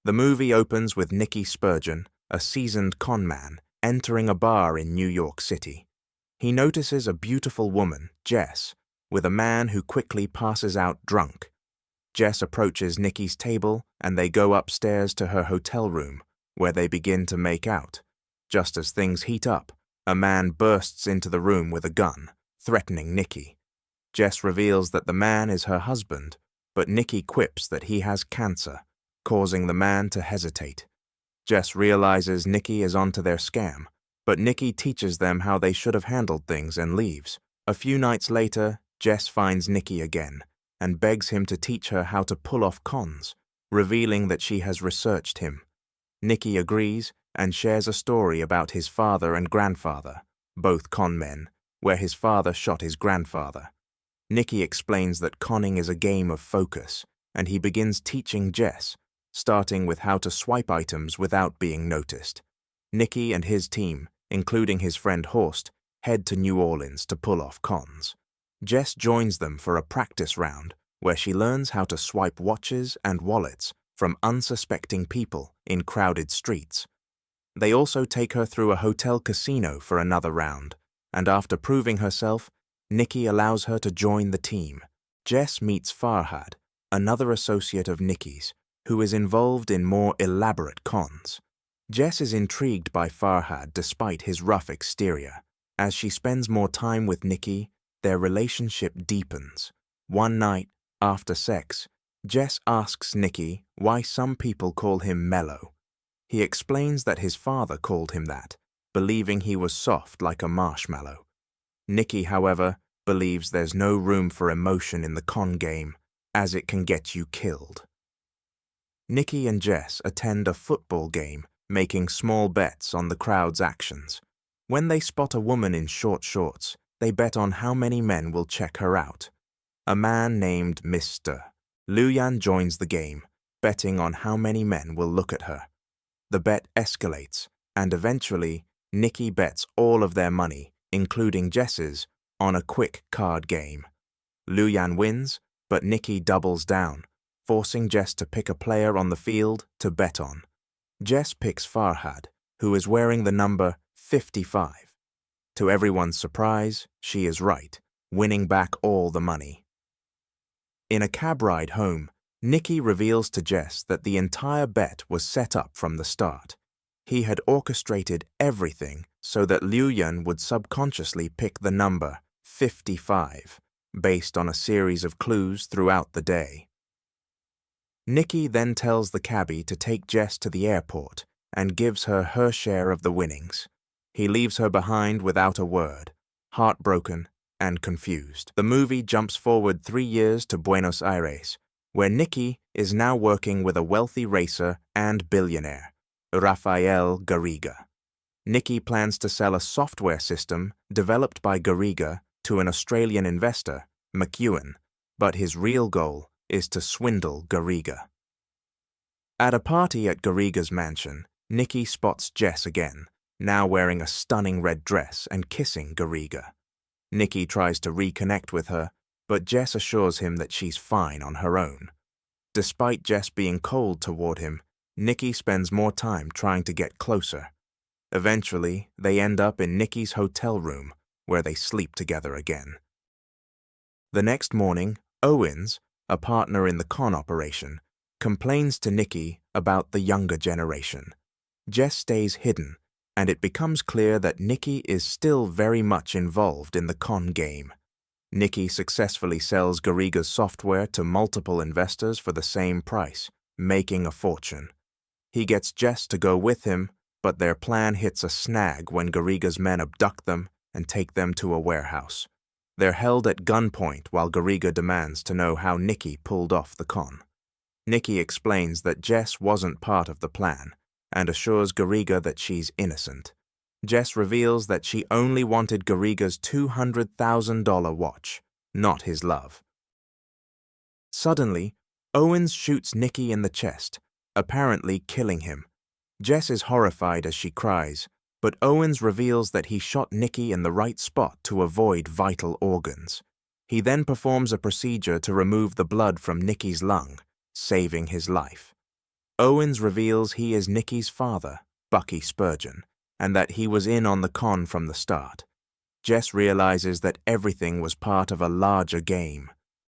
The movie opens with Nicky Spurgeon, a seasoned con man, entering a bar in New York City. He notices a beautiful woman, Jess, with a man who quickly passes out drunk. Jess approaches Nicky's table and they go upstairs to her hotel room, where they begin to make out. Just as things heat up, a man bursts into the room with a gun, threatening Nicky. Jess reveals that the man is her husband, but Nicky quips that he has cancer, causing the man to hesitate. Jess realizes Nicky is onto their scam, but Nicky teaches them how they should have handled things and leaves. A few nights later, Jess finds Nicky again and begs him to teach her how to pull off cons, revealing that she has researched him. Nicky agrees and shares a story about his father and grandfather, both con men, where his father shot his grandfather. Nicky explains that conning is a game of focus, and he begins teaching Jess, starting with how to swipe items without being noticed. Nicky and his team, including his friend Horst, head to New Orleans to pull off cons. Jess joins them for a practice round where she learns how to swipe watches and wallets from unsuspecting people in crowded streets. They also take her through a hotel casino for another round, and after proving herself, Nicky allows her to join the team. Jess meets Farhad, another associate of Nicky's, who is involved in more elaborate cons. Jess is intrigued by Farhad despite his rough exterior. As she spends more time with Nicky, their relationship deepens. One night, after sex, Jess asks Nicky why some people call him mellow. He explains that his father called him that, believing he was soft like a marshmallow. Nicky, however, believes there's no room for emotion in the con game, as it can get you killed. Nicky and Jess attend a football game, making small bets on the crowd's actions. When they spot a woman in short shorts, they bet on how many men will check her out. A man named Mr. Luyan joins the game, betting on how many men will look at her. The bet escalates, and eventually, Nicky bets all of their money, including Jess's, on a quick card game. Luyan wins, but Nicky doubles down, forcing Jess to pick a player on the field to bet on. Jess picks Farhad, who is wearing the number 55. To everyone's surprise, she is right, winning back all the money. In a cab ride home, Nicky reveals to Jess that the entire bet was set up from the start. He had orchestrated everything so that Luyan would subconsciously pick the number 55, based on a series of clues throughout the day. Nicky then tells the cabbie to take Jess to the airport and gives her share of the winnings. He leaves her behind without a word, heartbroken and confused. The movie jumps forward 3 years to Buenos Aires, where Nicky is now working with a wealthy racer and billionaire, Rafael Garriga. Nicky plans to sell a software system developed by Garriga to an Australian investor, McEwen, but his real goal is to swindle Garriga. At a party at Garriga's mansion, Nicky spots Jess again, now wearing a stunning red dress and kissing Garriga. Nicky tries to reconnect with her, but Jess assures him that she's fine on her own. Despite Jess being cold toward him, Nicky spends more time trying to get closer. Eventually, they end up in Nicky's hotel room, where they sleep together again. The next morning, Owens, a partner in the con operation, complains to Nicky about the younger generation. Jess stays hidden, and it becomes clear that Nicky is still very much involved in the con game. Nicky successfully sells Garriga's software to multiple investors for the same price, making a fortune. He gets Jess to go with him, but their plan hits a snag when Garriga's men abduct them and take them to a warehouse. They're held at gunpoint while Garriga demands to know how Nicky pulled off the con. Nicky explains that Jess wasn't part of the plan and assures Garriga that she's innocent. Jess reveals that she only wanted Garriga's $200,000 watch, not his love. Suddenly, Owens shoots Nicky in the chest, apparently killing him. Jess is horrified as she cries, but Owens reveals that he shot Nicky in the right spot to avoid vital organs. He then performs a procedure to remove the blood from Nicky's lung, saving his life. Owens reveals he is Nikki's father, Bucky Spurgeon, and that he was in on the con from the start. Jess realizes that everything was part of a larger game,